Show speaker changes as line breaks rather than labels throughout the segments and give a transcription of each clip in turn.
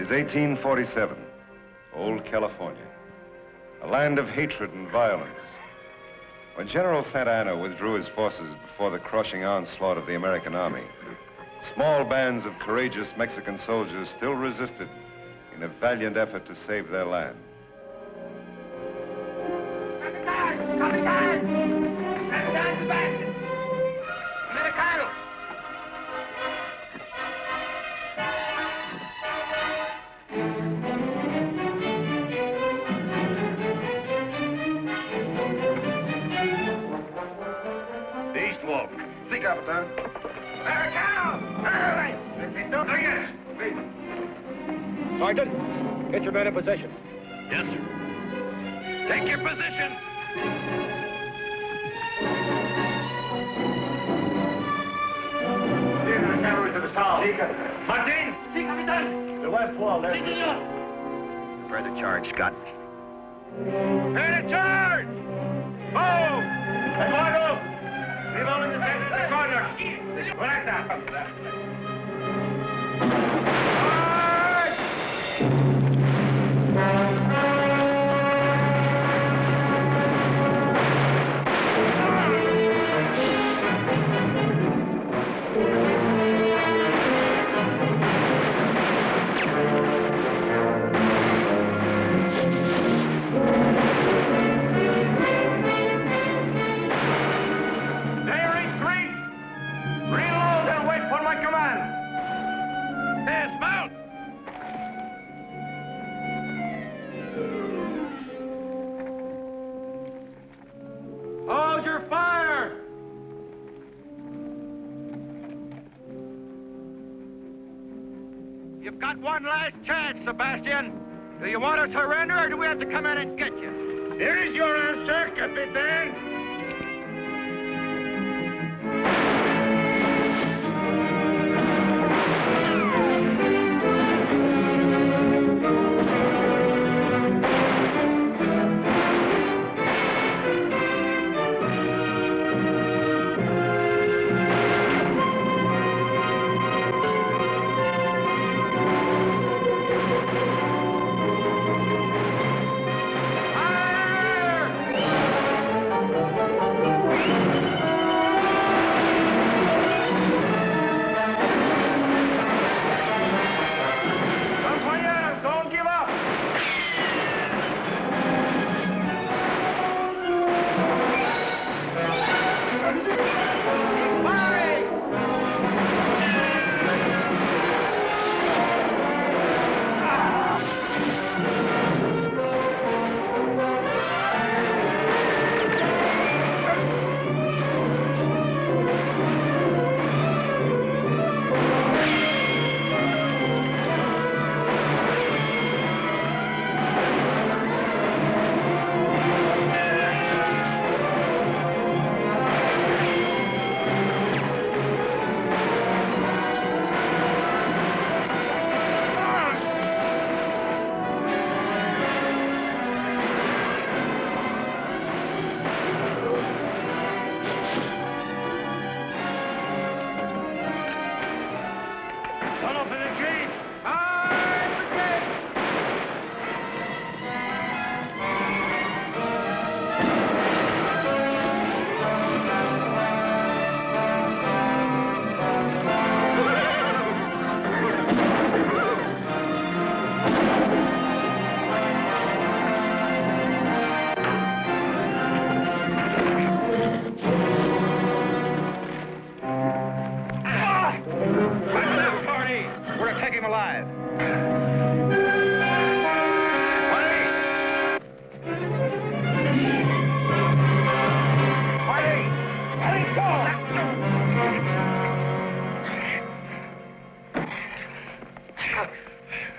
is 1847, old California, a land of hatred and violence. When General Santa Anna withdrew his forces before the crushing onslaught of the American army, small bands of courageous Mexican soldiers still resisted in a valiant effort to save their land.
Capitan! Capitan! Capitan Sebastian! Americanos!
East walk. Si, Capitan.
Americanos! Early!
Oh, yes. Wait.
Sergeant, get your men in position.
Yes, sir. Take your position.
Cavalry to the south.
Martin!
Si, Capitan!
The west wall there.
Si, senor!
Prepare the charge, Scott.
Prepare to charge! Move! Eduardo! Leave all in the center of the corner. Correcta.
Hold your fire!
You've got one last chance, Sebastian. Do you want to surrender, or do we have to come in and get you?
Here is your answer, Capitan.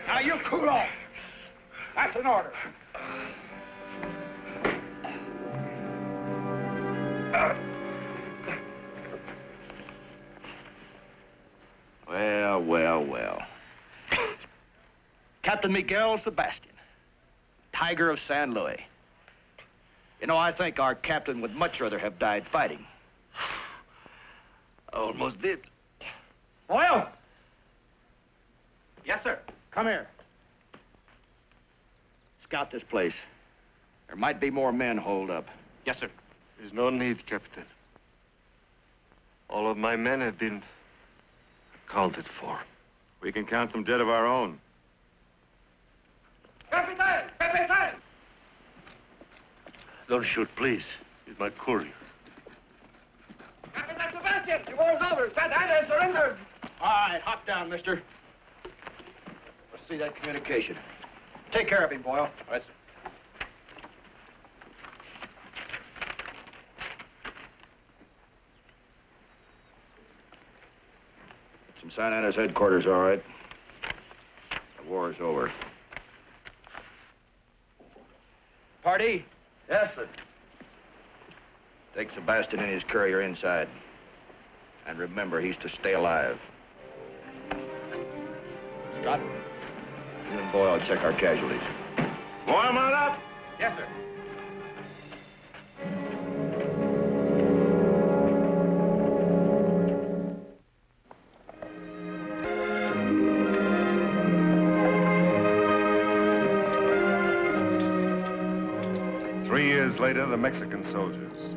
Now you cool off. That's an order.
Well. Captain Miguel Sebastian, Tiger of San Luis. You know, I think our captain would much rather have died fighting. Almost did.
Oil!
Yes, sir.
Come here.
scout this place. There might be more men holed up.
Yes, sir. There's no need, Captain. All of my men have been accounted for. We can count them dead of our own.
Capitan! Capitan!
Don't shoot, please. He's my courier.
Capitan Sebastian, the war's over. Santa Ana has surrendered.
All right, hop down, mister. Let's see that communication. Take care of him, Boyle.
All right, sir.
It's in Santa Ana's headquarters, all right. The war is over. Party?
Yes, sir.
Take Sebastian and his courier inside. And remember, he's to stay alive. Scott, you and Boyle check our casualties.
Warm on up.
Yes, sir.
Years later, the Mexican soldiers,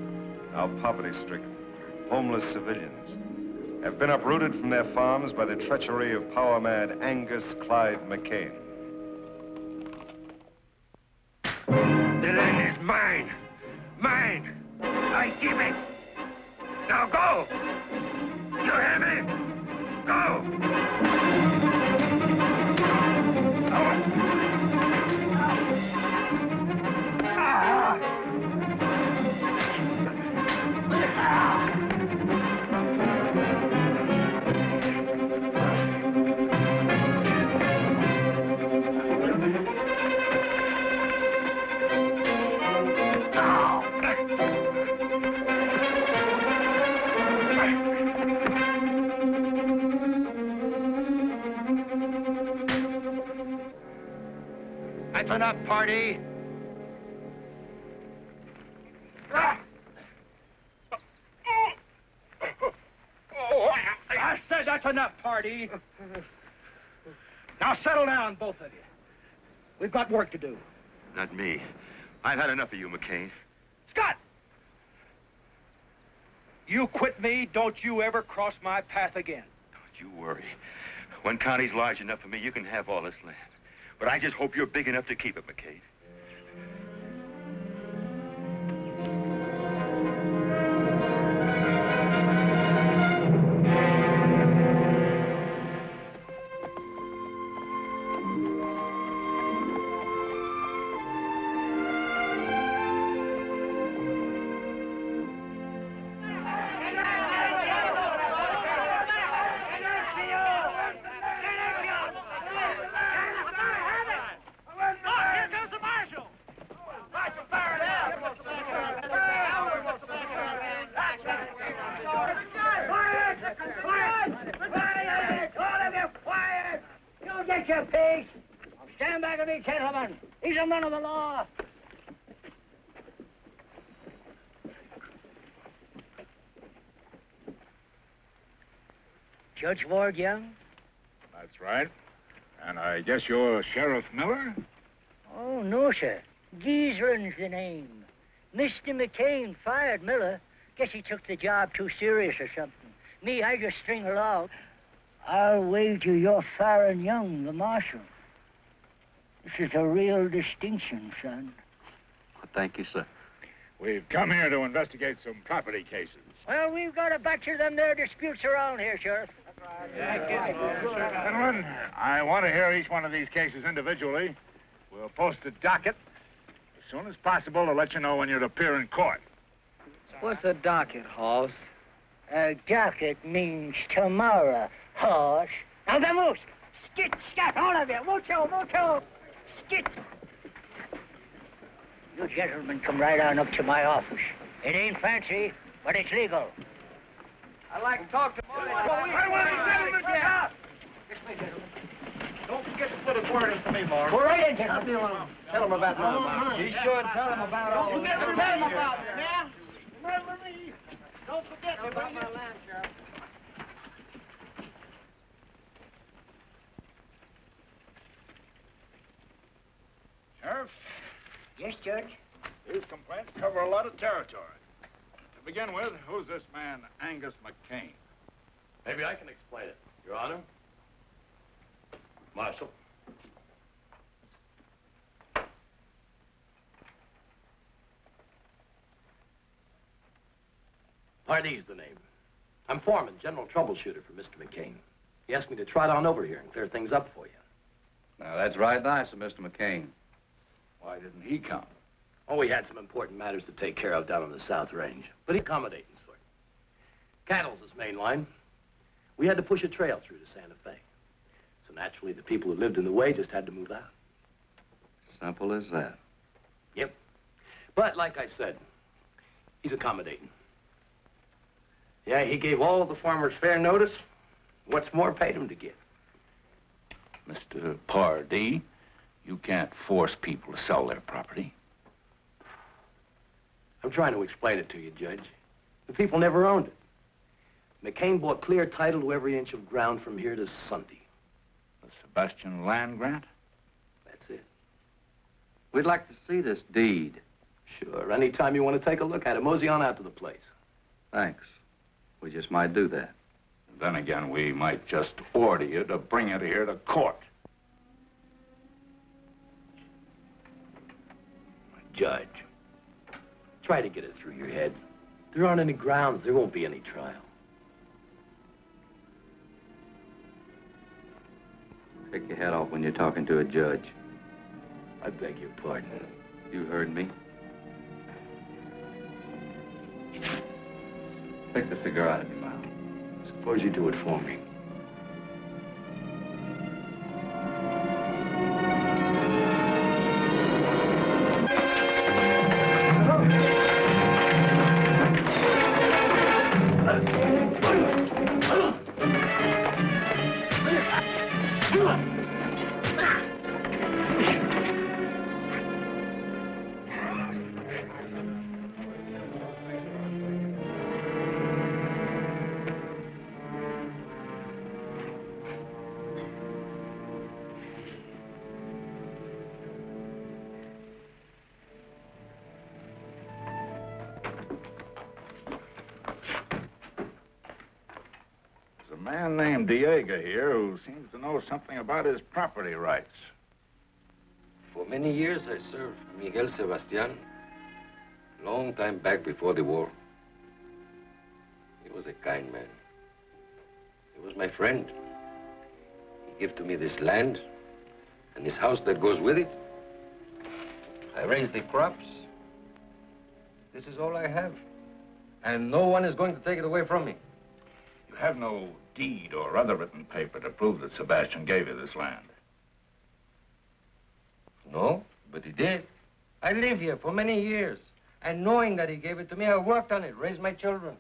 now poverty-stricken, homeless civilians, have been uprooted from their farms by the treachery of power-mad Angus Clyde McCain.
The land is mine. Mine. I keep it. Now go. You hear me? Go.
That's enough, party. I said that's enough, party. Now settle down, both of you. We've got work to do.
Not me. I've had enough of you, McCain.
Scott! You quit me, don't you ever cross my path again.
Don't you worry. One county's large enough for me, you can have all this land. But I just hope you're big enough to keep it, McCain.
Stand back of me, gentlemen. These are men of the law. Judge Ward Young?
That's right. And I guess you're Sheriff Miller?
Oh, no, sir. Geezering's the name. Mr. McCain fired Miller. Guess he took the job too serious or something. Me, I just string along. I'll wager you're firing Young, the marshal. This is a real distinction, son.
Thank you, sir.
We've come here to investigate some property cases.
Well, we've got a batch of them there disputes around here, Sheriff.
Gentlemen, I want to hear each one of these cases individually. We'll post a docket as soon as possible to let you know when you'd appear in court.
What's a docket, Hoss?
A docket means tomorrow, horse. Now, vamoose! Skit, scat, all of you! Mucho, mucho! Skit! You gentlemen come right on up to my office. It ain't fancy, but it's legal.
I'd like to talk to Marty.
I want the gentleman to stop.
This way, gentlemen.
Don't forget to put a word in for me, Mark.
Go right in, gentlemen.
Tell him about nothing.
Be sure and tell him about all
You get to tell him about it, yeah?
Remember me. Don't forget about my land, Sheriff.
Sheriff,
Yes, Judge.
These complaints cover a lot of territory. To begin with, who's this man, Angus McCain?
Maybe I can explain it, Your Honor. Marshal. Pardee's the name. I'm foreman, general troubleshooter for Mr. McCain. He asked me to trot on over here and clear things up for you.
Now, that's right nice of Mr. McCain.
Why didn't he come?
Oh, we had some important matters to take care of down on the South Range, but he's accommodating sort. Cattle's his main line. We had to push a trail through to Santa Fe. So naturally, the people who lived in the way just had to move out.
Simple as that.
Yep. But like I said, he's accommodating. Yeah, he gave all the farmers fair notice. What's more, paid them to get.
Mr. Pardee, you can't force people to sell their property.
I'm trying to explain it to you, Judge. The people never owned it. McCain bought clear title to every inch of ground from here to Sunday.
The Sebastian land grant?
That's it.
We'd like to see this deed.
Sure, anytime you want to take a look at it, mosey on out to the place.
Thanks. We just might do that.
Then again, we might just order you to bring it here to court.
Judge, try to get it through your head. There aren't any grounds. There won't be any trial.
Take your hat off when you're talking to a judge.
I beg your pardon.
You heard me. Take the cigar out of your mouth.
Suppose you do it for me.
There's a man named Diego here who seems to know something about his property rights.
For many years, I served Miguel Sebastian. Long time back before the war. He was a kind man. He was my friend. He gave to me this land and this house that goes with it. I raised the crops. This is all I have. And no one is going to take it away from me.
You have no deed or other written paper to prove that Sebastian gave you this land.
No, but he did. I live here for many years. And knowing that he gave it to me, I worked on it, raised my children.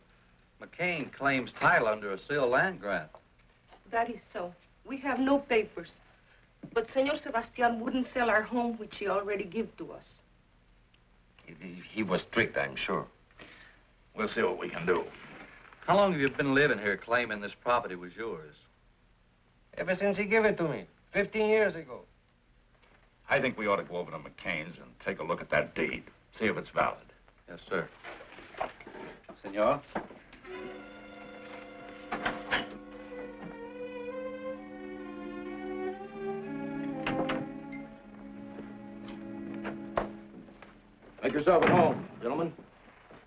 McCain claims title under a sealed land grant.
That is so. We have no papers. But Senor Sebastian wouldn't sell our home, which he already gave to us.
He was strict, I'm sure.
We'll see what we can do.
How long have you been living here claiming this property was yours?
Ever since he gave it to me, 15 years ago.
I think we ought to go over to McCain's and take a look at that deed. See if it's valid.
Yes, sir. Senor?
Make yourself at home, gentlemen.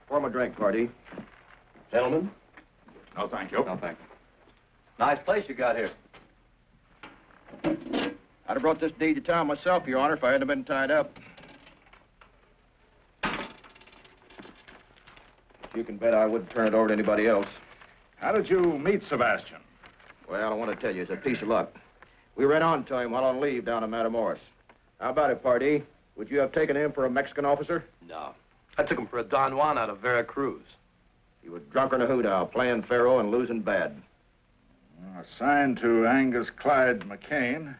Pour 'em a drink, Pardee. Gentlemen?
No, thank you.
No, thank you. Nice place you got here.
I'd have brought this deed to town myself, Your Honor, if I hadn't been tied up. You can bet I wouldn't turn it over to anybody else.
How did you meet Sebastian?
Well, I want to tell you, it's a piece of luck. We ran on to him while on leave down in Matamoros. How about it, Pardee? Would you have taken him for a Mexican officer?
No. I took him for a Don Juan out of Veracruz.
He was drunk in a hoot owl, playing faro and losing bad.
Assigned to Angus Clyde McCain.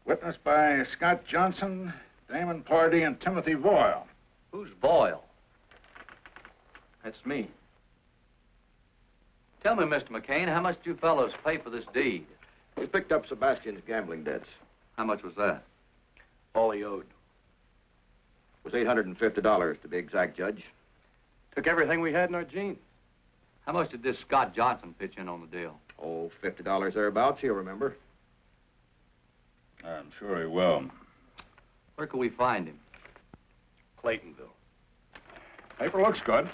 Witnessed by Scott Johnson, Damon Pardee, and Timothy Boyle.
Who's Boyle?
That's me.
Tell me, Mr. McCain, how much did you fellows pay for this deed?
We picked up Sebastian's gambling debts.
How much was that?
All he owed.
It was $850 to be exact, Judge.
Took everything we had in our jeans.
How much did this Scott Johnson pitch in on the deal?
Oh, $50 thereabouts, he'll remember.
I'm sure he will.
Where can we find him?
Claytonville.
Paper looks good.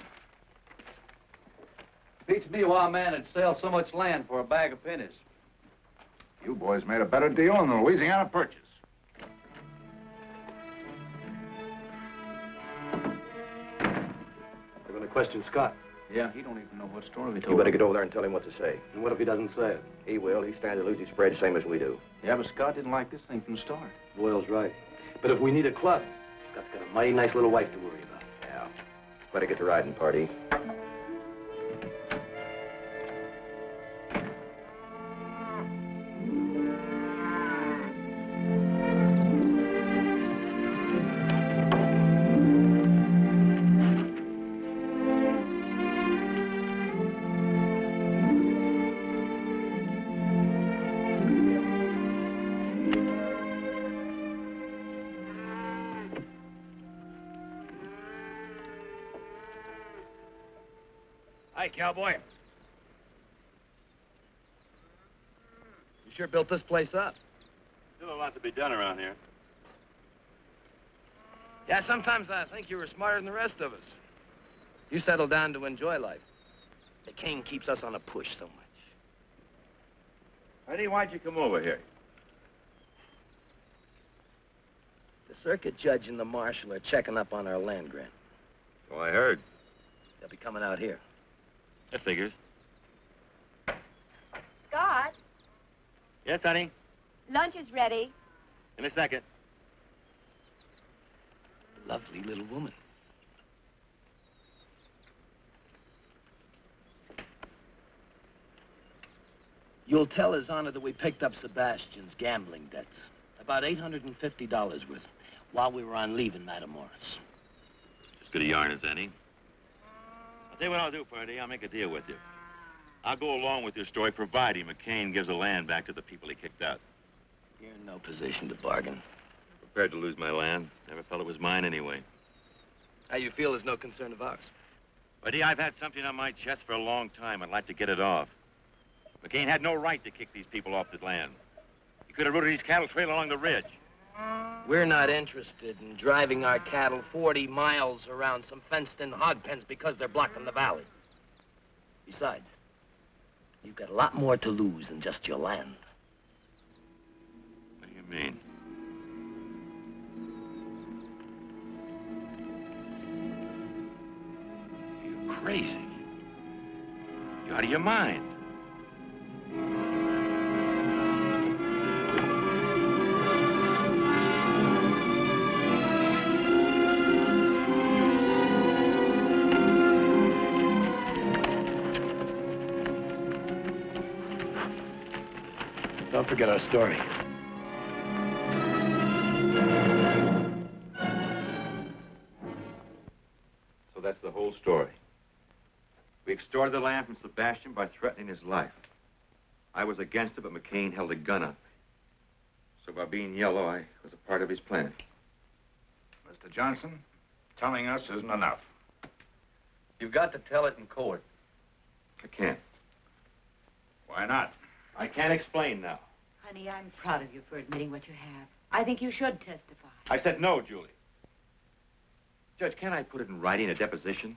Beats me why a man would sell so much land for a bag of pennies.
You boys made a better deal on the Louisiana Purchase.
They're going to question Scott.
Yeah, he don't even know what story we told.
You better get over there and tell him what to say.
And what if he doesn't say it?
He will. He stands to lose his spread same as we do.
Yeah, but Scott didn't like this thing from the start.
Boyle's right. But if we need a club, Scott's got a mighty nice little wife to worry about.
Yeah. Better get to riding, Pardee.
Hi, cowboy. You sure built this place up.
Still a lot to be done around here.
Yeah, sometimes I think you were smarter than the rest of us. You settled down to enjoy life. The king keeps us on a push so much.
Eddie, why'd you come over here?
The circuit judge and the marshal are checking up on our land grant.
So I heard.
They'll be coming out here.
That figures.
Scott,
Yes, honey?
lunch is ready.
In a second.
Lovely little woman. You'll tell His Honor that we picked up Sebastian's gambling debts. About $850 worth while we were on leave in Matamoros.
As good a yarn as any. I'll tell you what I'll do, Pardee. I'll make a deal with you. I'll go along with your story, providing McCain gives the land back to the people he kicked out.
You're in no position to bargain.
Prepared to lose my land. Never felt it was mine anyway.
How you feel is no concern of ours.
Pardee, I've had something on my chest for a long time. I'd like to get it off. McCain had no right to kick these people off the land. He could have routed his cattle trail along the ridge.
We're not interested in driving our cattle 40 miles around some fenced-in hog pens because they're blocking the valley. Besides, you've got a lot more to lose than just your land.
What do you mean? You're crazy. You're out of your mind.
Don't forget our story.
So that's the whole story. We extorted the land from Sebastian by threatening his life. I was against it, but McCain held a gun on me. So by being yellow, I was a part of his plan.
Mr. Johnson, telling us isn't enough.
You've got to tell it in court.
I can't.
Why not?
I can't explain now.
Honey, I'm proud of you for admitting what you have. I think you should testify.
I said no, Julie. Judge, can't I put it in writing, a deposition?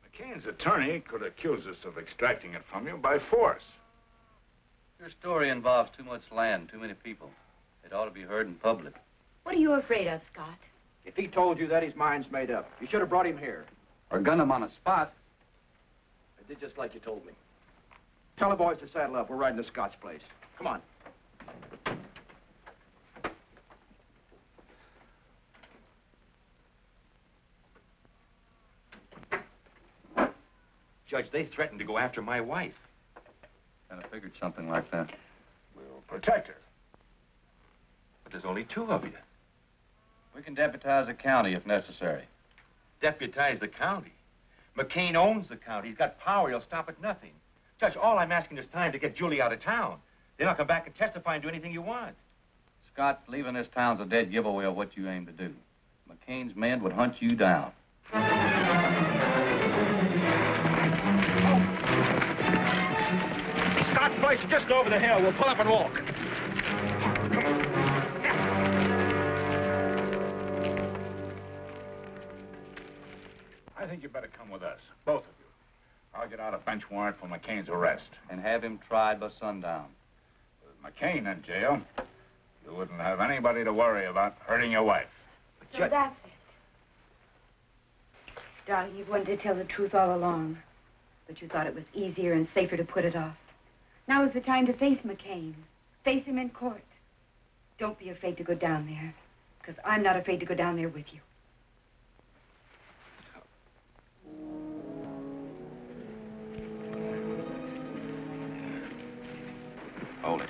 McCain's attorney could accuse us of extracting it from you by force.
Your story involves too much land, too many people. It ought to be heard in public.
What are you afraid of, Scott?
If he told you that, his mind's made up. You should have brought him here.
Or gun him on a spot.
I did just like you told me.
Tell the boys to saddle up. We're riding to Scott's place. Come on.
Judge, they threatened to go after my wife.
Kind of figured something like that.
We'll protect her.
But there's only two of you.
We can deputize the county if necessary.
Deputize the county. McCain owns the county. He's got power. He'll stop at nothing. Judge, all I'm asking is time to get Julie out of town. Then I'll come back and testify and do anything you want.
Scott, leaving this town's a dead giveaway of what you aim to do. McCain's men would hunt you down.
Scott's place is just over the hill. We'll pull up and walk.
I think you better come with us, both of you. I'll get out a bench warrant for McCain's arrest.
And have him tried by sundown.
With McCain in jail, you wouldn't have anybody to worry about hurting your wife.
So that's it. Darling, you've wanted to tell the truth all along. But you thought it was easier and safer to put it off. Now is the time to face McCain. Face him in court. Don't be afraid to go down there. Because I'm not afraid to go down there with you.
Hold it.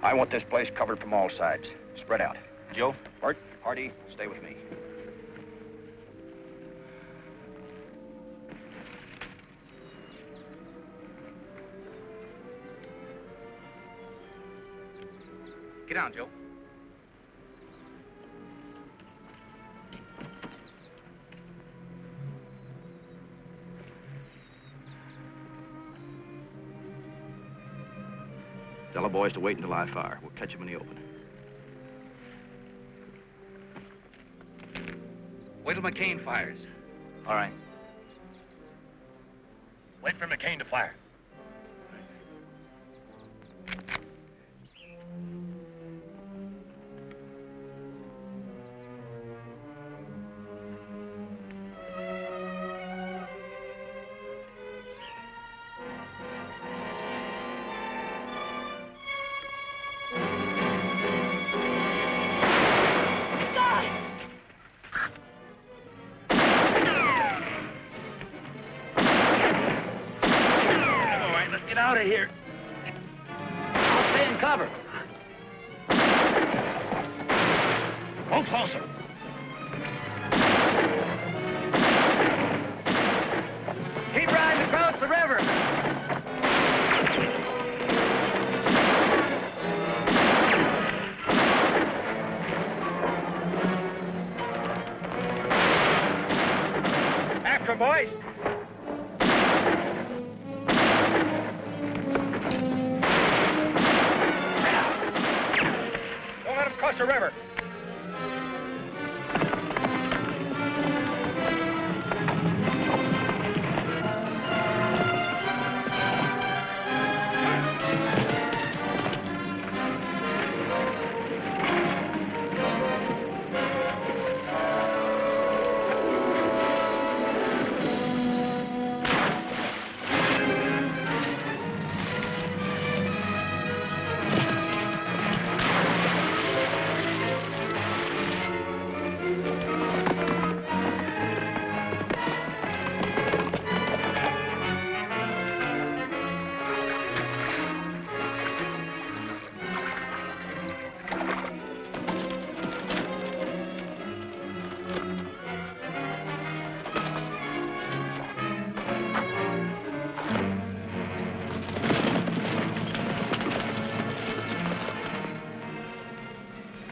I want this place covered from all sides. Spread out.
Joe?
Bert, Hardy, stay with me.
Get down, Joe.
Tell the boys to wait until I fire. We'll catch them in the open.
Wait till McCain fires.
All right.
Wait for McCain to fire. Get out of here.
I'll stay in cover.
Go closer.
Keep riding across the river.
After him, boys. Across the river.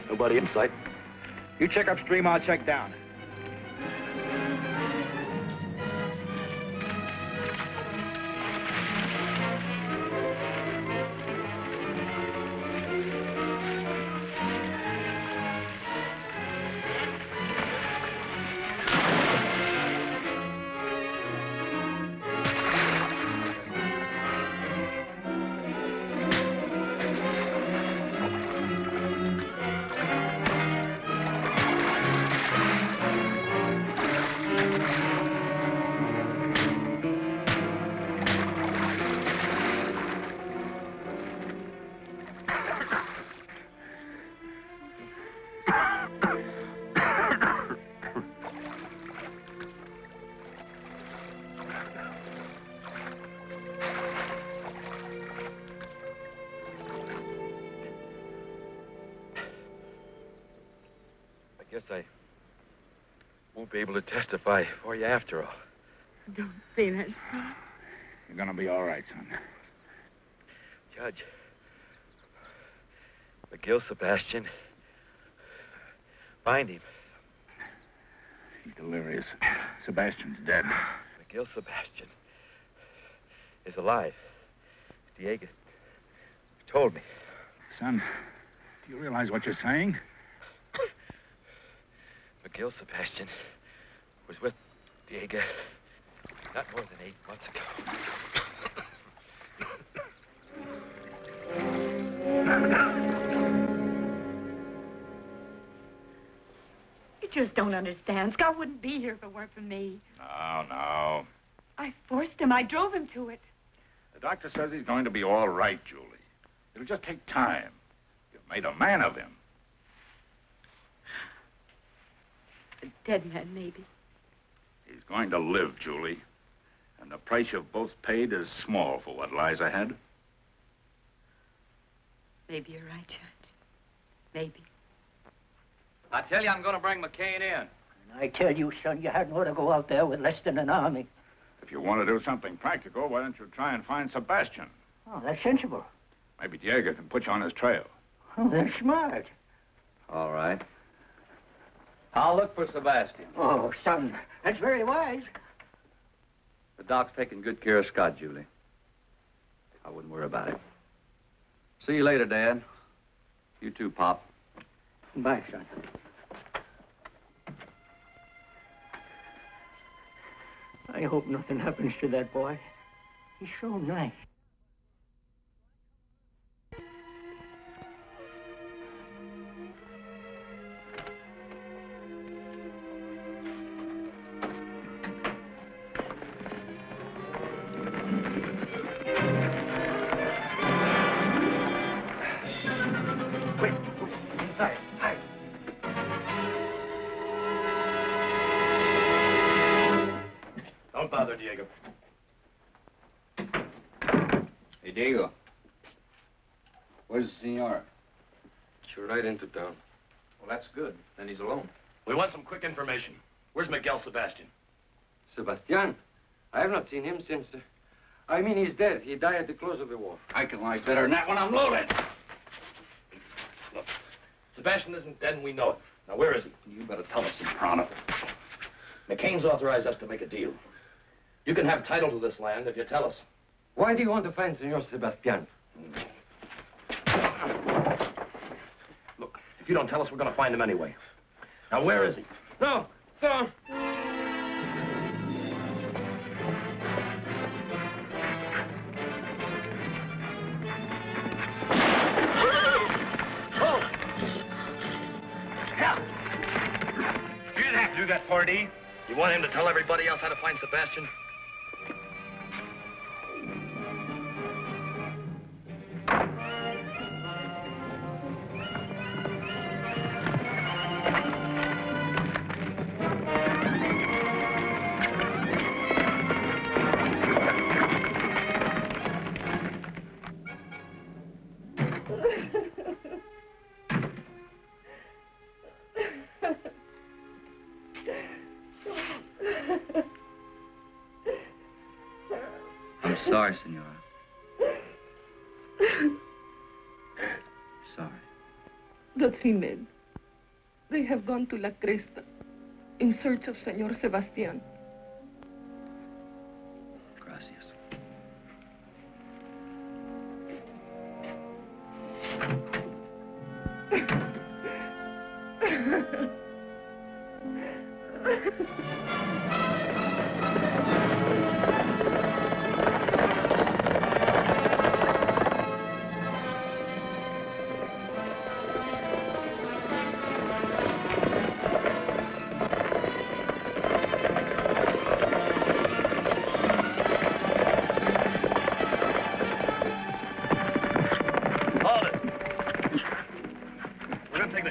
Nobody in sight.
You check upstream, I'll check down.
Guess I won't be able to testify for you after all.
Don't say that.
You're gonna be all right, son.
Judge, McGill Sebastian. Find him.
He's delirious. Sebastian's dead.
McGill Sebastian is alive. Diego told me.
Son, do you realize what you're saying?
McGill Sebastian was with Diego not more than 8 months ago.
You just don't understand. Scott wouldn't be here if it weren't for me.
No.
I forced him. I drove him to it.
The doctor says he's going to be all right, Julie. It'll just take time. You've made a man of him.
A dead man, maybe.
He's going to live, Julie. And the price you've both paid is small for what lies ahead.
Maybe you're right, Judge. Maybe.
I tell you, I'm going to bring McCain in.
And I tell you, son, you hadn't ought to go out there with less than an army.
If you want to do something practical, why don't you try and find Sebastian?
Oh, that's sensible.
Maybe Diego can put you on his trail.
Oh, that's smart.
All right. I'll look for Sebastian.
Oh, son, that's very wise.
The doc's taking good care of Scott, Julie. I wouldn't worry about it. See you later, Dad. You too, Pop.
Bye, son. I hope nothing happens to that boy. He's so nice.
Wait, inside. Hide. Don't bother, Diego.
Hey, Diego. Where's the senor?
Should ride into town.
Well, that's good. Then he's alone.
We want some quick information. Where's Miguel Sebastian?
Sebastian? I have not seen him since... I mean, he's dead. He died at the close of the war.
I can lie better than that when I'm loaded.
Look, Sebastian isn't dead and we know it. Now, where is he?
You better tell us, Soprano.
McCain's authorized us to make a deal. You can have title to this land if you tell us.
Why do you want to find Senor Sebastian?
Look, if you don't tell us, we're going to find him anyway. Now, where is he?
No, no.
You didn't have to do that, Pardee.
You want him to tell everybody else how to find Sebastian?
I'm sorry, senora. Sorry.
The female. They have gone to La Cresta in search of Senor Sebastian.
Gracias.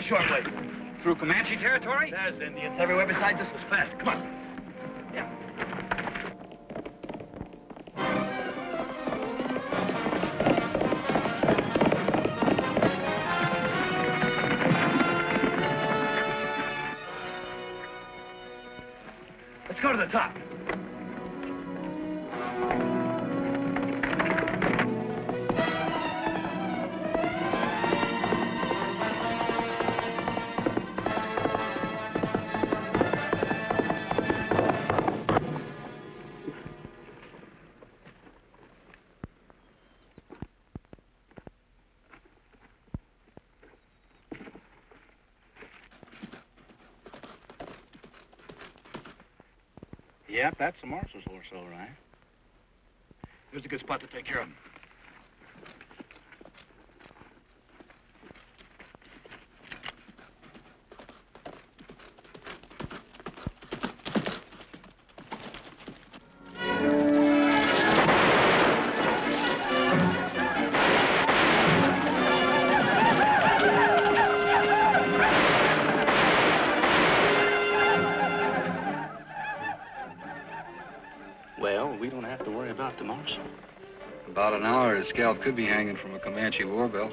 Short way.
Through Comanche territory?
There's Indians everywhere besides this was fast. Come on. Yeah. Let's go to the top.
Yep, that's the marshal's horse, all right. Here's a good spot to take care of him.
Well, we don't have to worry about the marshal.
About an hour, his scalp could be hanging from a Comanche war belt.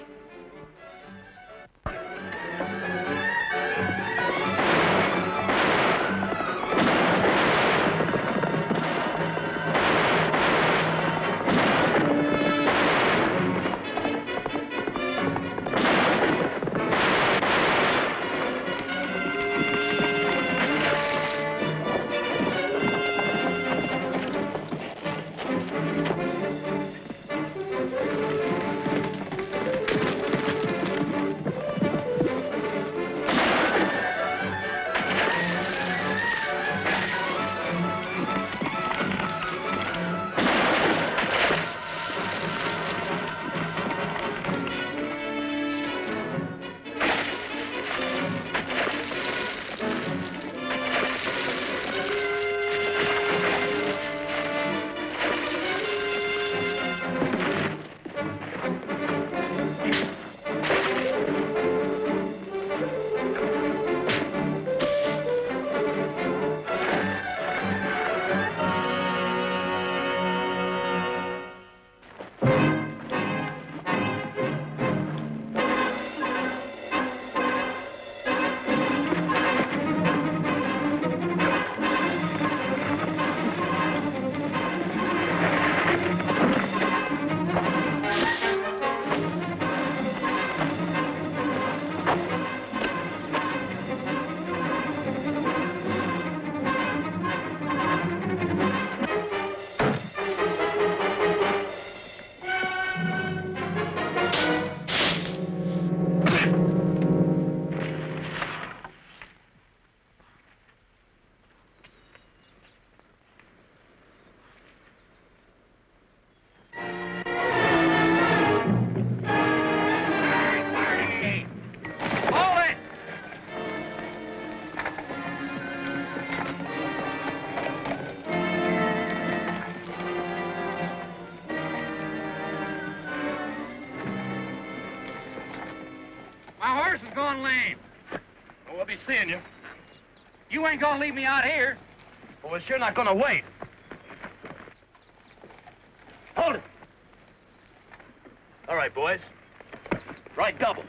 My horse is going lame. Well, we'll be seeing you. You ain't gonna leave me out here. Well, we're sure not gonna wait. Hold it. All right, boys. Right double.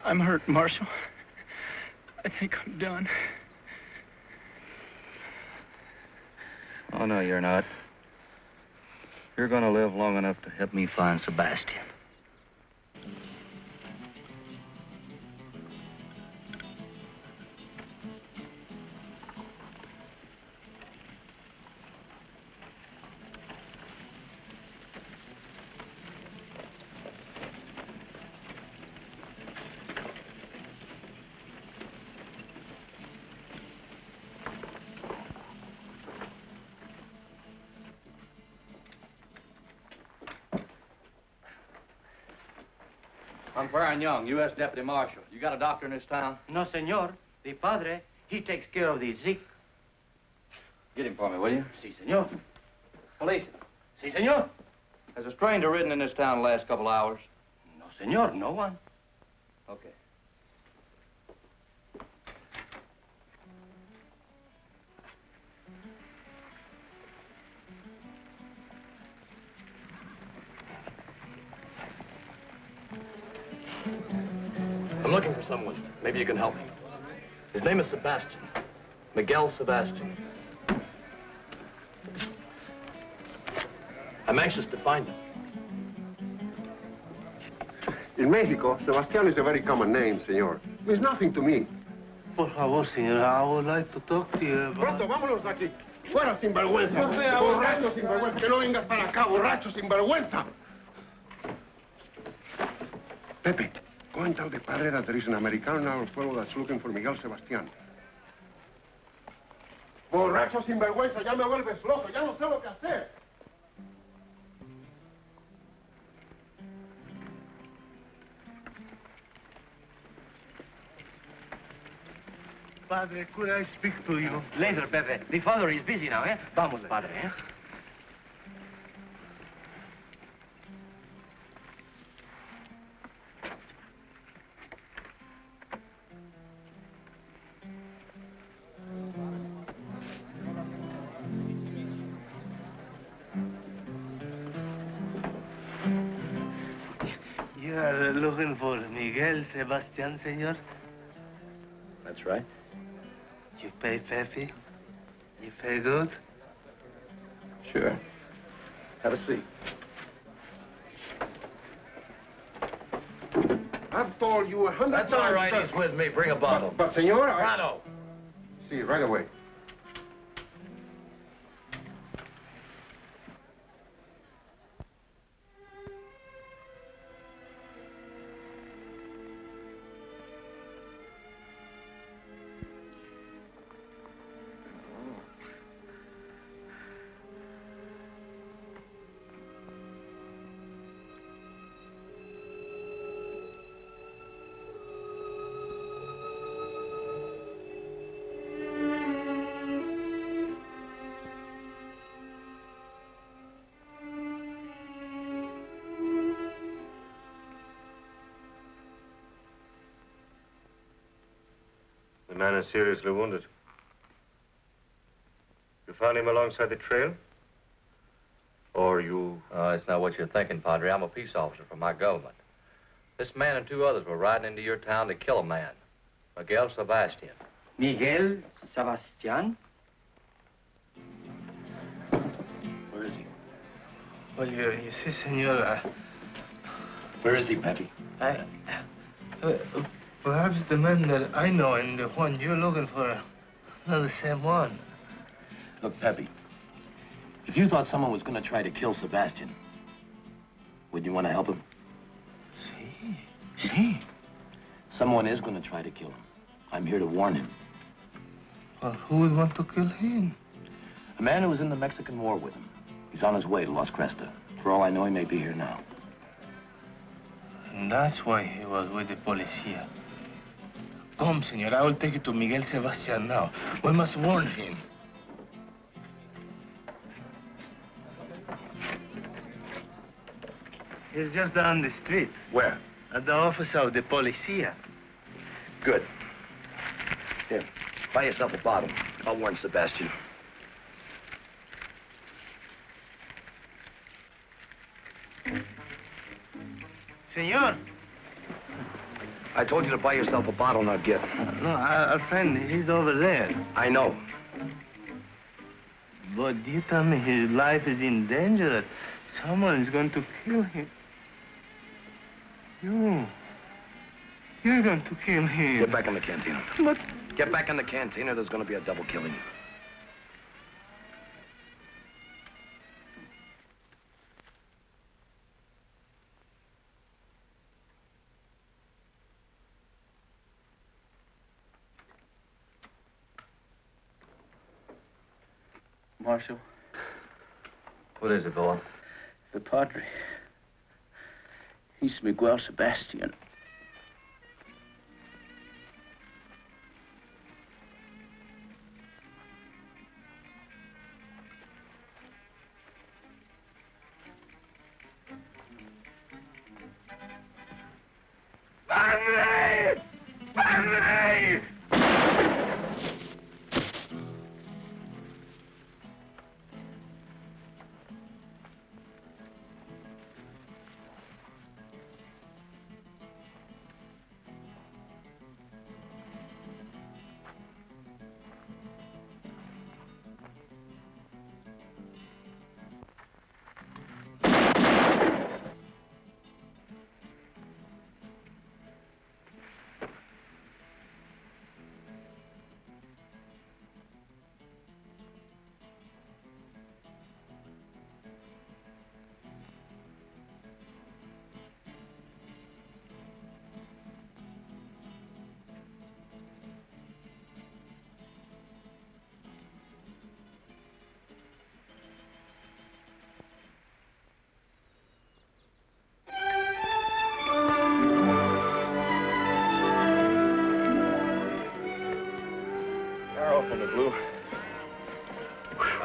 I'm hurt, Marshal. I think I'm done.
Oh, no, you're not. You're gonna live long enough to help me find Sebastian. I'm Baron Young, U.S. Deputy Marshal. You got a doctor in this town?
No, senor. The padre, he takes care of the sick.
Get him for me, will you?
Si, senor.
Police. Si, senor.
Has a stranger ridden in this town the last couple hours?
No, senor, no one.
Okay.
I'm looking for someone. Maybe you can help me. His name is Sebastian. Miguel Sebastian. I'm anxious to find him.
In Mexico, Sebastian is a very common name, senor. It means nothing to me.
Por favor, señor, I would like to talk to you about...
Pronto, vámonos de aquí. Fuera, sinvergüenza. Borracho, sinvergüenza. Que no vengas para acá, borracho, sinvergüenza. Pepe, go and tell the padre that there is an American in our pueblo that's looking for Miguel Sebastián. Borracho, sinvergüenza, ya me vuelves loco, ya no sé lo que hacer.
Padre, could I speak to you?
Later, Pepe. The father is busy now, eh? Vamos, padre, eh?
You are looking for Miguel Sebastián, señor?
That's right.
You pay Pepe? You pay good?
Sure. Have a seat.
I've told you 100 times.
That's all right. He's with me. Bring a bottle.
But senor,
Bravo.
See, right away.
The man is seriously wounded. You found him alongside the trail? Or you...
It's not what you're thinking, Padre. I'm a peace officer for my government. This man and two others were riding into your town to kill a man. Miguel Sebastian.
Miguel Sebastián?
Where is he?
Well, you see, senor,
Where is he, Pepe?
Perhaps the man that I know and the one you're looking for are not the same one.
Look, Pepe, if you thought someone was going to try to kill Sebastian, would you want to help him?
See?
Someone is going to try to kill him. I'm here to warn him.
Well, who would want to kill him?
A man who was in the Mexican War with him. He's on his way to Las Crestas. For all I know, he may be here now.
And that's why he was with the policia. Come, senor, I will take you to Miguel Sebastián now. We must warn him. He's just down the street.
Where?
At the office of the policia.
Good. Here, buy yourself a bottle. I'll warn Sebastian.
Senor.
I told you to buy yourself a bottle, not get.
No, our friend, he's over there.
I know.
But you tell me his life is in danger, that someone is going to kill him. You're going to kill him.
Get back in the cantina.
But...
Get back in the cantina, there's going to be a double killing.
Marshal,
What is it, boy?
the Padre. He's Miguel Sebastian.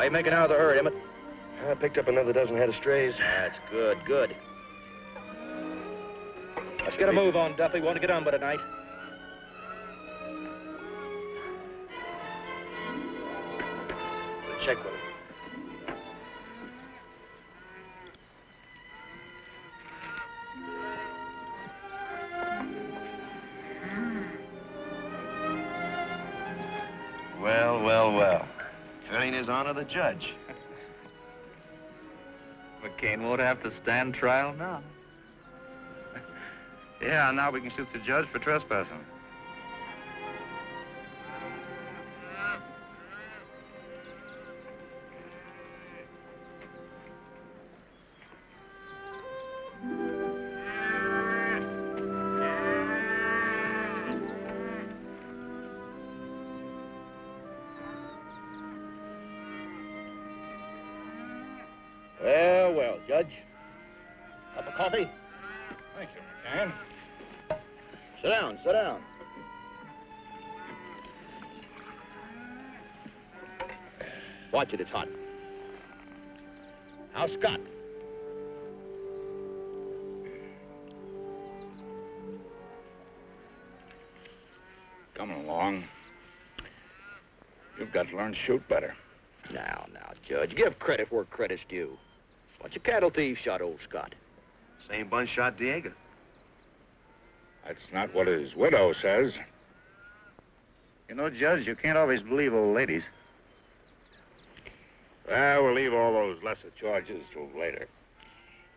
How you making out of the herd, Emmett?
I picked up another dozen head of strays.
That's good, good.
Let's get a move on, Duffy. We want to get on by tonight.
Check with him.
Well, well, well. Turning his honor the judge.
McCain won't have to stand trial now. Yeah, now we can shoot the judge for trespassing.
Well, well, Judge. Cup of coffee?
Thank you, McCann.
Sit down, sit down. Watch it, it's hot. How's Scott?
Coming along. You've got to learn to shoot better.
Now, Judge, give credit where credit's due. Bunch of cattle thieves shot old Scott.
Same bunch shot Diego.
That's not what his widow says.
You know, Judge, you can't always believe old ladies.
Well, we'll leave all those lesser charges till later.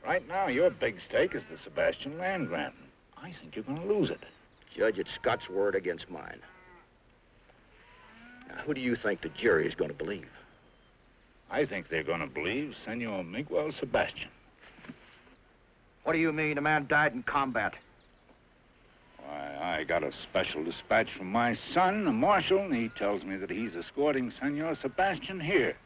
Right now, your big stake is the Sebastian land grant. I think you're going to lose it.
Judge, it's Scott's word against mine. Now, who do you think the jury is going to believe?
I think they're going to believe Senor Miguel Sebastian.
What do you mean? A man died in combat.
Why, I got a special dispatch from my son, the marshal, and he tells me that he's escorting Senor Sebastian here.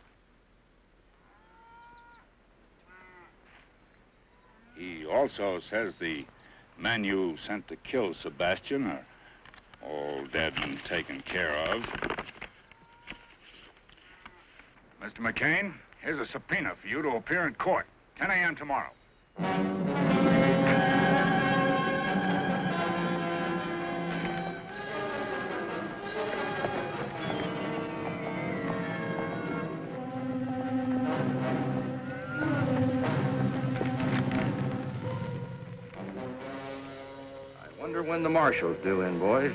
He also says the men you sent to kill Sebastian are all dead and taken care of. Mr. McCain, here's a subpoena for you to appear in court, 10 a.m. tomorrow.
I wonder when the marshal's due in, boys.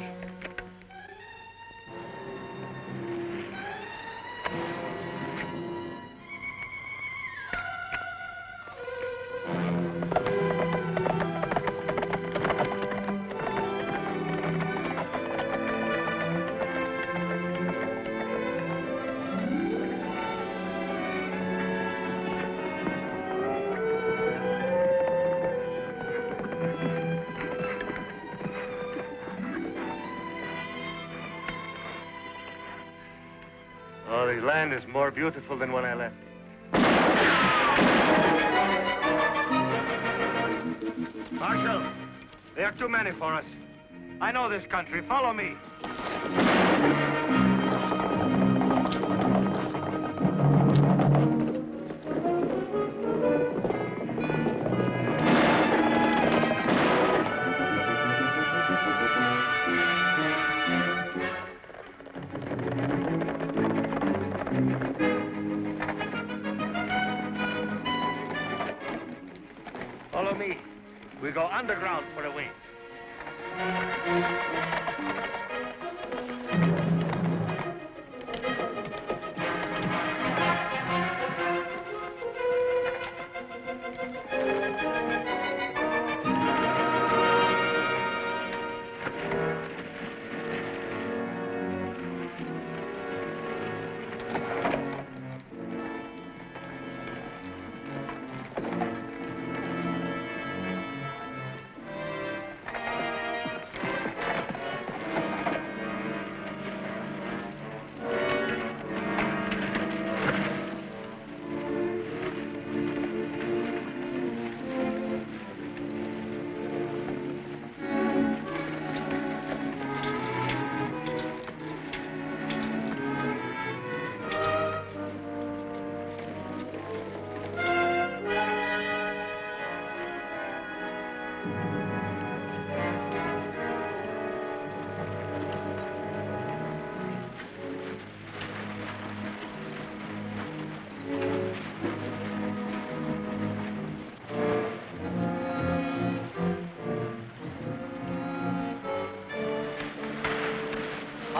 Oh, the land is more beautiful than when I left. Marshal, there are too many for us. I know this country. Follow me. Follow me. We go underground for a wings.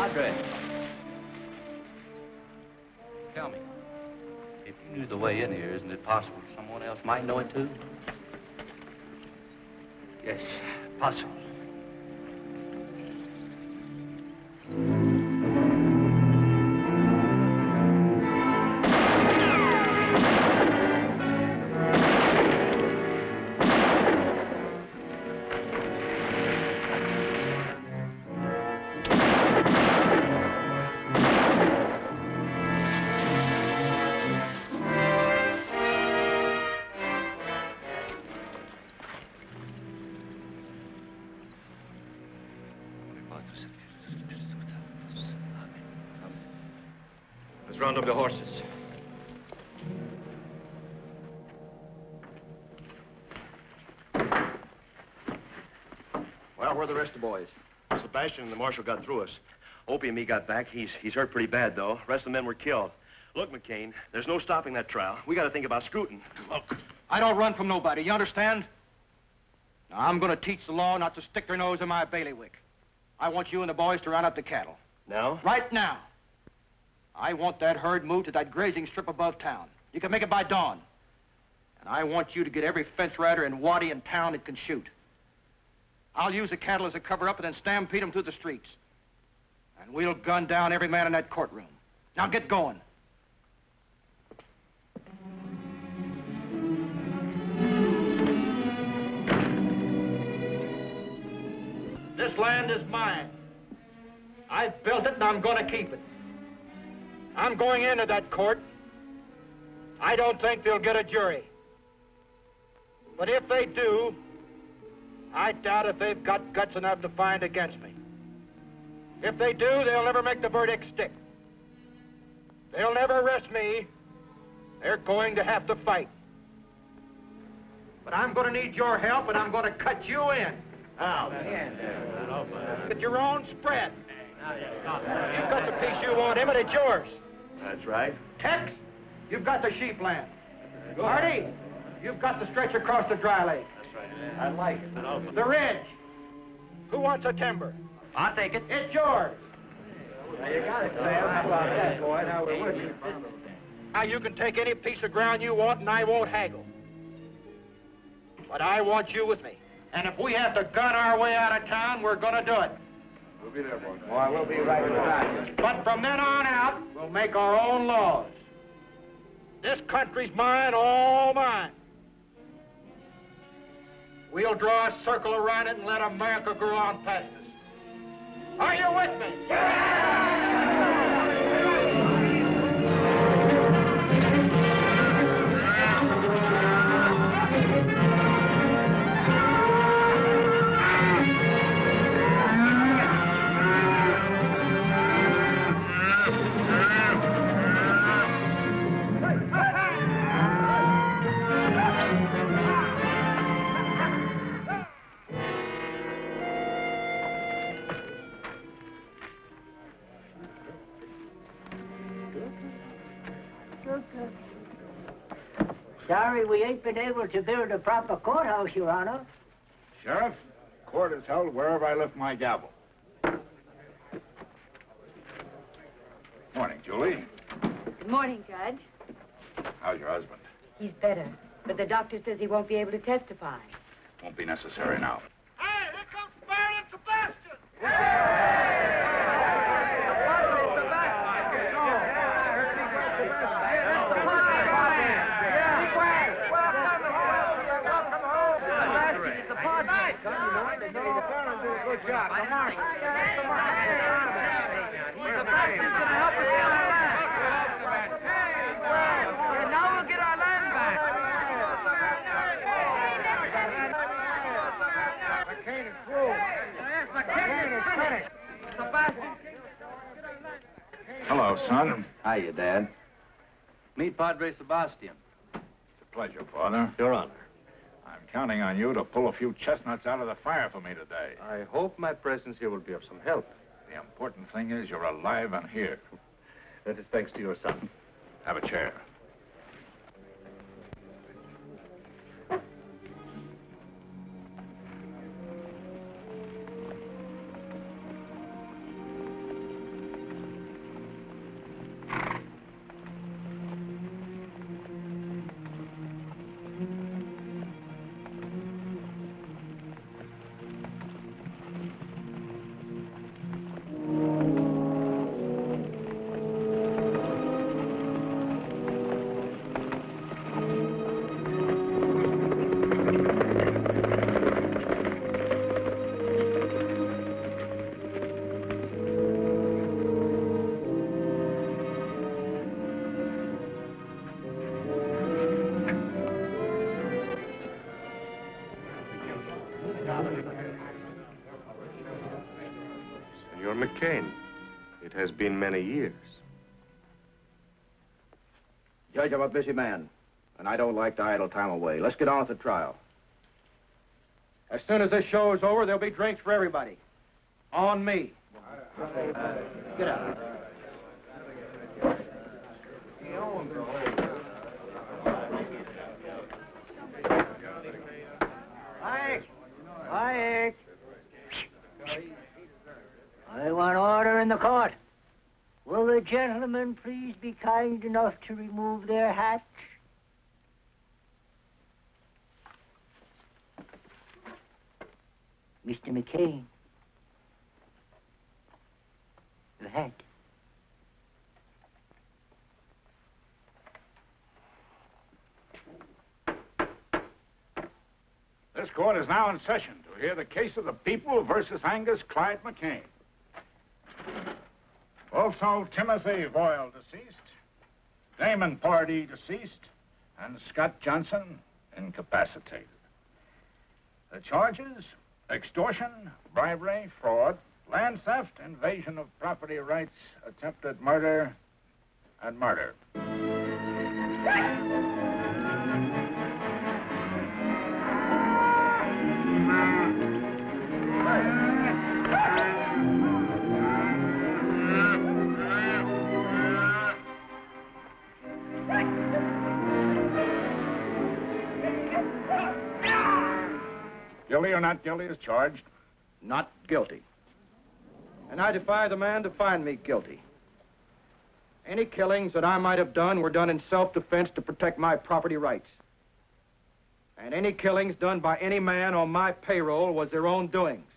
Padre. Tell me, if you knew the way in here, isn't it possible someone else might know it too? Yes, possible.
Let's round up the horses.
Well, where are the rest of the boys?
Sebastian and the marshal got through us. Opie and me got back. He's hurt pretty bad, though. Rest of the men were killed. Look, McCain, there's no stopping that trial. We got to think about scooting.
Look, I don't run from nobody, you understand? Now, I'm going to teach the law not to stick their nose in my bailiwick. I want you and the boys to round up the cattle.
Now?
Right now. I want that herd moved to that grazing strip above town. You can make it by dawn. And I want you to get every fence rider and waddy in town that can shoot. I'll use the cattle as a cover-up and then stampede them through the streets. And we'll gun down every man in that courtroom. Now get going. This land is mine. I built it and I'm going to keep it. I'm going into that court. I don't think they'll get a jury. But if they do, I doubt if they've got guts enough to find against me. If they do, they'll never make the verdict stick. They'll never arrest me. They're going to have to fight. But I'm going to need your help, and I'm going to cut you in. How? Get your own spread. You've got the piece you want, Emmett, it's yours.
That's right.
Tex, you've got the sheep land. Marty, you've got the stretch across the dry lake.
That's right.
I like it. The ridge. Who wants a timber?
I'll take it.
It's yours.
Now, you got it, Sam. How about that, boy? Now, we're with you.
Now, you can take any piece of ground you want, and I won't haggle. But I want you with me. And if we have to gun our way out of town, we're going to do it.
We'll be there, boys.
Boy, we'll be right beside you.
But from then on out, we'll make our own laws. This country's mine, all mine. We'll draw a circle around it and let America go on past us. Are you with me?
Sorry we ain't been able to build a proper courthouse, Your Honor.
Sheriff, court is held wherever I lift my gavel. Morning, Julie.
Good morning, Judge.
How's your husband?
He's better, but the doctor says he won't be able to testify.
Won't be necessary now.
Hey, here comes Baron Sebastian!
Good job. Come on. Sebastian's going to help us get our land. And now we'll get our land back.
McCain is through.
Yes, McCain is finished. Sebastian.
Hello, son.
Hiya, Dad. Meet Padre Sebastian.
It's a pleasure, Father.
Your Honor.
I'm counting on you to pull a few chestnuts out of the fire for me today.
I hope my presence here will be of some help.
The important thing is you're alive and here.
That is thanks to your son.
Have a chair.
McCain. It has been many years.
Judge, I'm a busy man, and I don't like to idle time away. Let's get on with the trial.
As soon as this show is over, there'll be drinks for everybody. On me. Get out.
Quiet. I want order in the court. Will the gentlemen please be kind enough to remove their hats? Mr. McCain. Your hat.
This court is now in session to hear the case of the people versus Angus Clyde McCain. Also, Timothy Voyle, deceased, Damon Pardee, deceased, and Scott Johnson, incapacitated. The charges: extortion, bribery, fraud, land theft, invasion of property rights, attempted murder, and murder. Guilty or not guilty as charged?
Not guilty. And I defy the man to find me guilty. Any killings that I might have done were done in self-defense to protect my property rights. And any killings done by any man on my payroll was their own doings.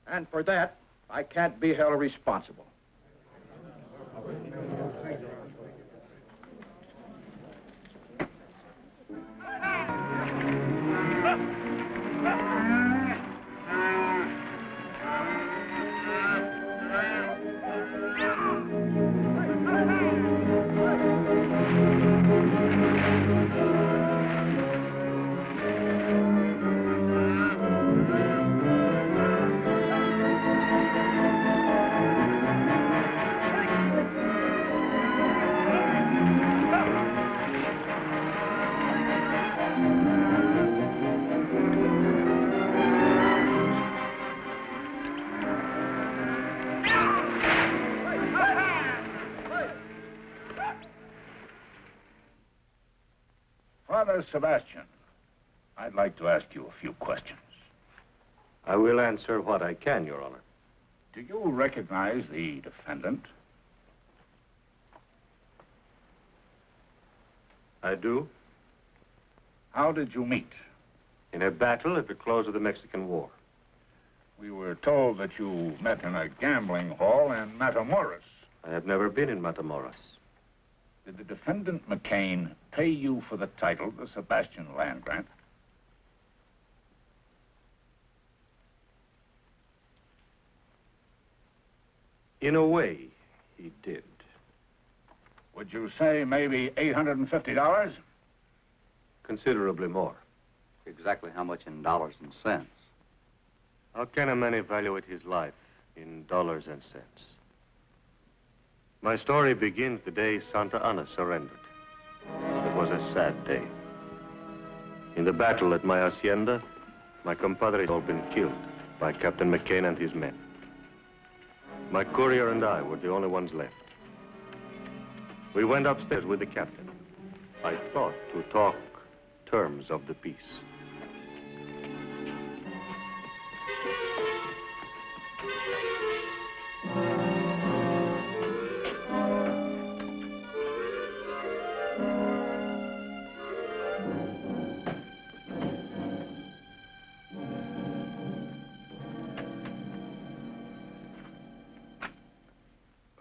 And for that, I can't be held responsible.
Father Sebastian, I'd like to ask you a few questions.
I will answer what I can, Your Honor.
Do you recognize the defendant?
I do.
How did you meet?
In a battle at the close of the Mexican War.
We were told that you met in a gambling hall in Matamoros.
I have never been in Matamoros.
Did the defendant McCain pay you for the title, the Sebastian land grant?
In a way, he did.
Would you say maybe $850?
Considerably more.
Exactly how much in dollars and cents?
How can a man evaluate his life in dollars and cents? My story begins the day Santa Ana surrendered. It was a sad day. In the battle at my hacienda, my compadres had all been killed by Captain McCain and his men. My courier and I were the only ones left. We went upstairs with the captain. I thought to talk terms of the peace.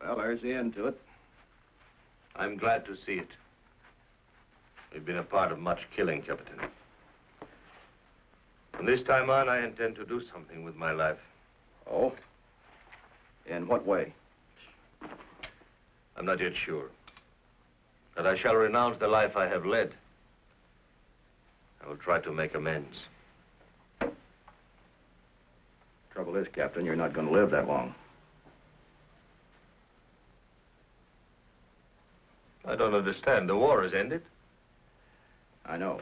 Well, there's the end to it.
I'm glad to see it. We've been a part of much killing, Captain. From this time on, I intend to do something with my life.
Oh? In what way?
I'm not yet sure. But I shall renounce the life I have led. I will try to make amends.
Trouble is, Captain, you're not going to live that long.
I don't understand. The war has ended.
I know.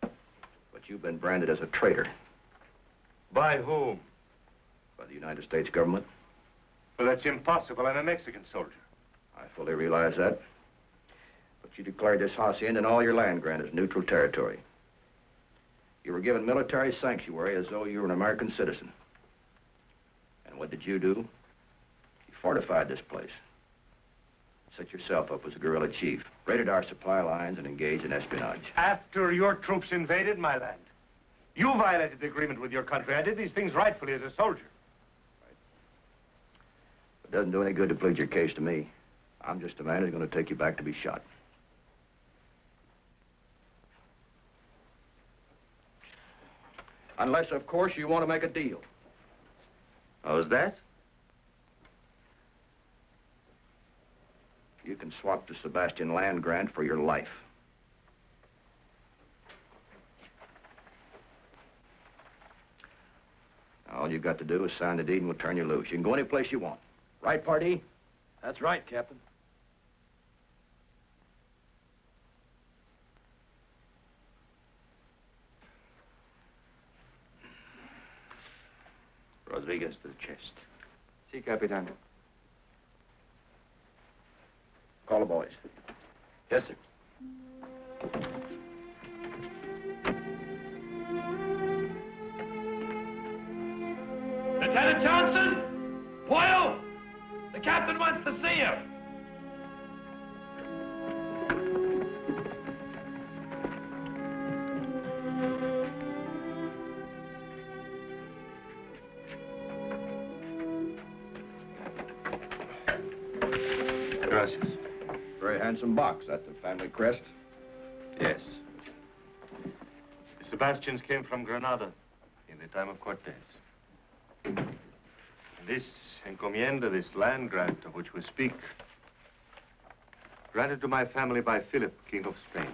But you've been branded as a traitor.
By whom?
By the United States government.
Well, that's impossible. I'm a Mexican soldier.
I fully realize that. But you declared this hacienda and all your land grant as neutral territory. You were given military sanctuary as though you were an American citizen. And what did you do? You fortified this place. Set yourself up as a guerrilla chief, raided our supply lines, and engaged in espionage.
After your troops invaded my land, you violated the agreement with your country. I did these things rightfully as a soldier.
It doesn't do any good to plead your case to me. I'm just a man who's going to take you back to be shot. Unless, of course, you want to make a deal.
How's that?
You can swap the Sebastian land grant for your life. All you've got to do is sign the deed and we'll turn you loose. You can go any place you want. Right, Pardee?
That's right, Captain.
Rodriguez to the chest.
Si, Capitan.
Call the boys.
Yes, sir.
Lieutenant Johnson! Boyle! The captain wants to see you.
Gracias.
Very handsome box. That's the family crest.
Yes. The Sebastians came from Granada in the time of Cortez. And this encomienda, this land grant of which we speak, granted to my family by Philip, King of Spain.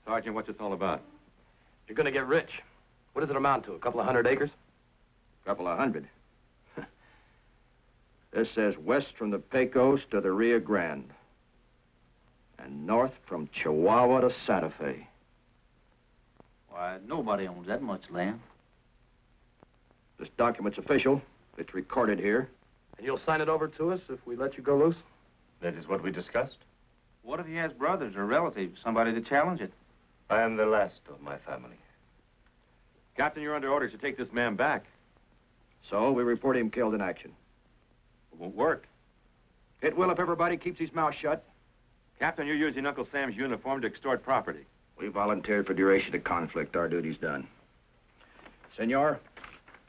Sergeant, what's this all about?
You're going to get rich. What does it amount to? A couple of 100 acres? A couple of 100. This says west from the Pecos to the Rio Grande. And north from Chihuahua to Santa Fe.
Why, nobody owns that much land.
This document's official. It's recorded here. And you'll sign it over to us if we let you go loose?
That is what we discussed.
What if he has brothers or relatives, somebody to challenge it?
I am the last of my family.
Captain, you're under orders to take this man back.
So we report him killed in action.
It won't work.
It will if everybody keeps his mouth shut.
Captain, you're using Uncle Sam's uniform to extort property.
We volunteered for duration of conflict. Our duty's done. Senor,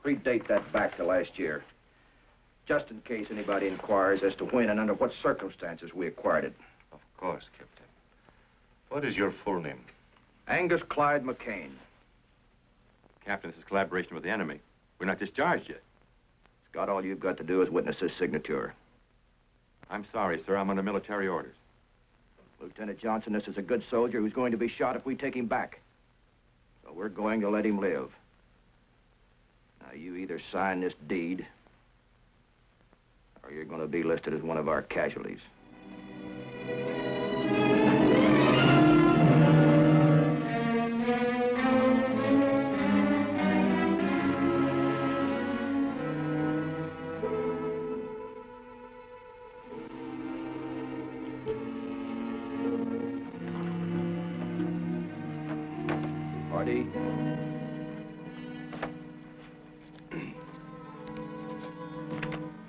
predate that back to last year. Just in case anybody inquires as to when and under what circumstances we acquired it.
Of course, Captain. What is your full name?
Angus Clyde McCain.
Captain, this is collaboration with the enemy. We're not discharged yet.
Scott, all you've got to do is witness this signature.
I'm sorry, sir. I'm under military orders.
Lieutenant Johnson, this is a good soldier who's going to be shot if we take him back. So we're going to let him live. Now, you either sign this deed, or you're going to be listed as one of our casualties. Pardee.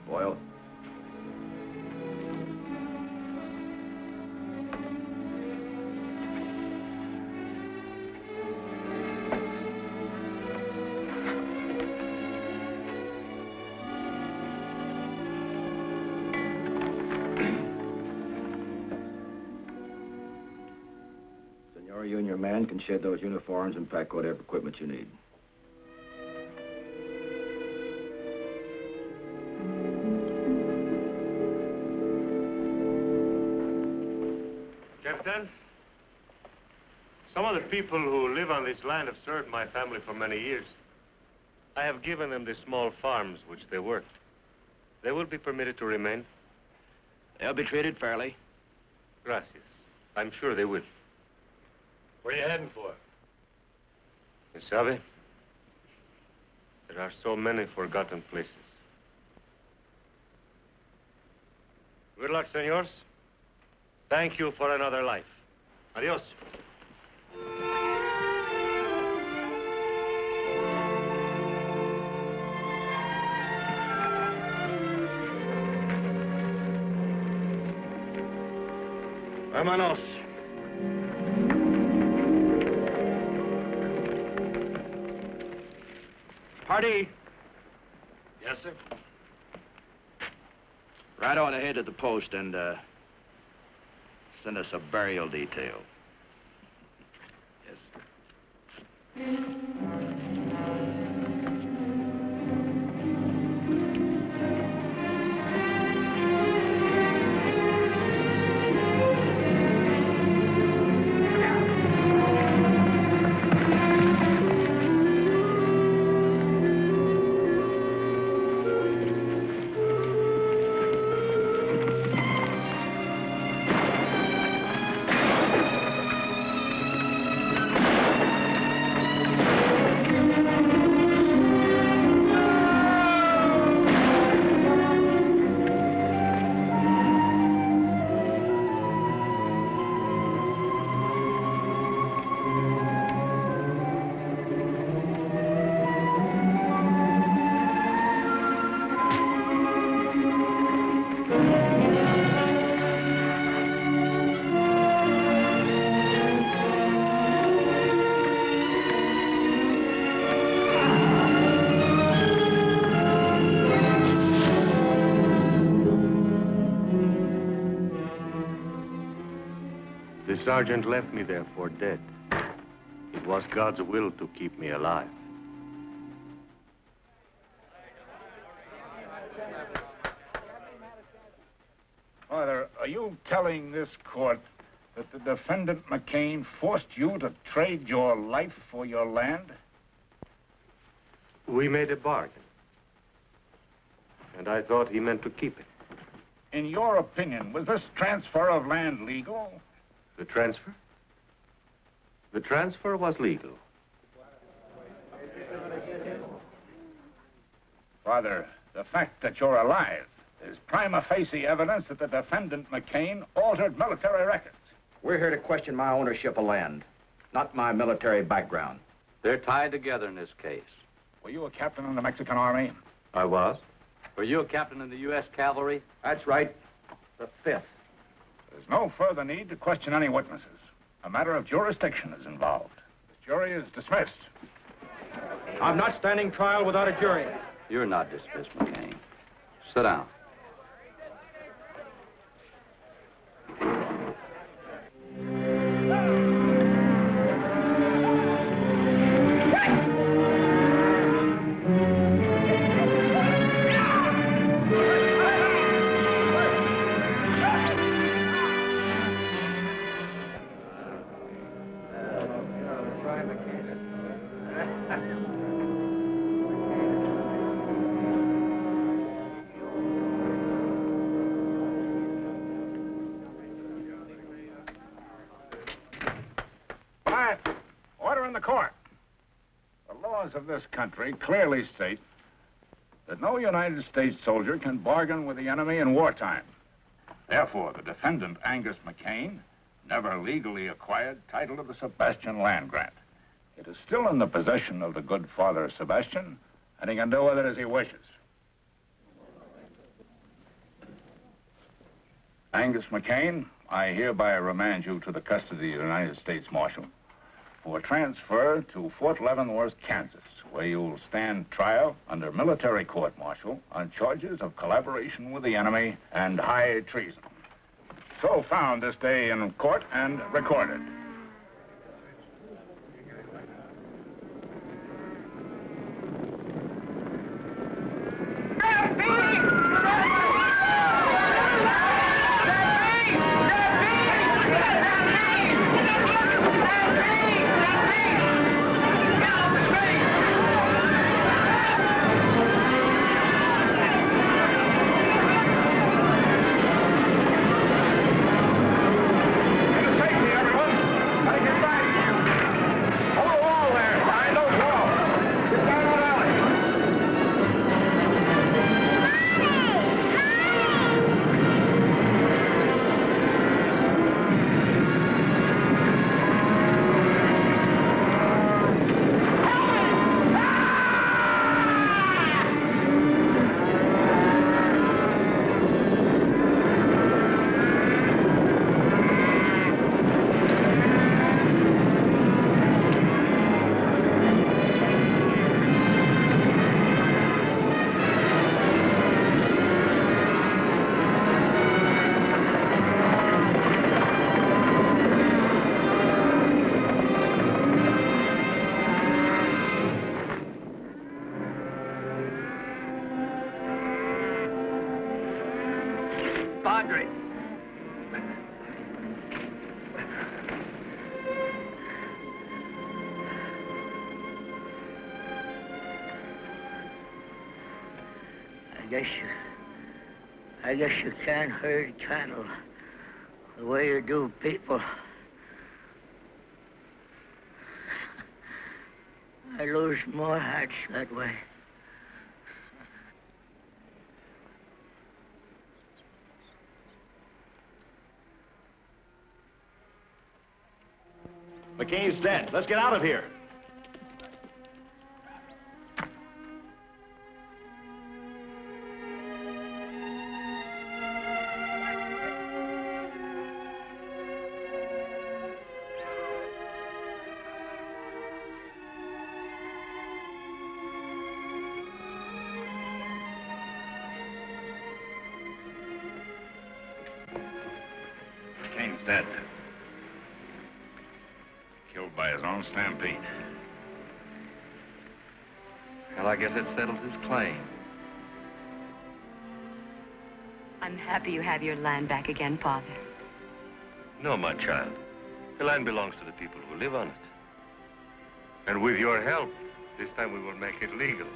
Boyle. Senor, you and your man can shed those uniforms and pack whatever equipment you need.
Captain, some of the people who live on this land have served my family for many years. I have given them the small farms which they worked. They will be permitted to remain.
They'll be treated fairly.
Gracias. I'm sure they will.
Where are you heading for?
You sabe? There are so many forgotten places. Good luck, senors. Thank you for another life. Adios.
Vámonos.
Party.
Yes, sir.
Right on ahead to the post and send us a burial detail. Yes, sir.
The sergeant left me there for dead. It was God's will to keep me alive.
Father, are you telling this court that the defendant McCain forced you to trade your life for your land?
We made a bargain. And I thought he meant to keep it.
In your opinion, was this transfer of land legal?
The transfer? The transfer was legal.
Father, the fact that you're alive is prima facie evidence that the defendant McCain altered military records.
We're here to question my ownership of land, not my military background.
They're tied together in this case.
Were you a captain in the Mexican Army?
I was.
Were you a captain in the U.S. Cavalry?
That's right. The 5th.
There's no further need to question any witnesses. A matter of jurisdiction is involved. This jury is dismissed.
I'm not standing trial without a jury.
You're not dismissed, McCain. Sit down.
Order in the court. The laws of this country clearly state that no United States soldier can bargain with the enemy in wartime. Therefore, the defendant, Angus McCain, never legally acquired title to the Sebastian land grant. It is still in the possession of the good Father Sebastian, and he can do with it as he wishes. Angus McCain, I hereby remand you to the custody of the United States Marshal for transfer to Fort Leavenworth, Kansas, where you'll stand trial under military court-martial on charges of collaboration with the enemy and high treason. So found this day in court and recorded.
I guess you can't herd cattle the way you do people. I lose more hearts that way.
McCain's dead. Let's get out of here.
McCain's dead. Killed by his own stampede.
Well, I guess it settles his claim.
I'm happy you have your land back again, Father.
No, my child. The land belongs to the people who live on it. And with your help, this time we will make it legal.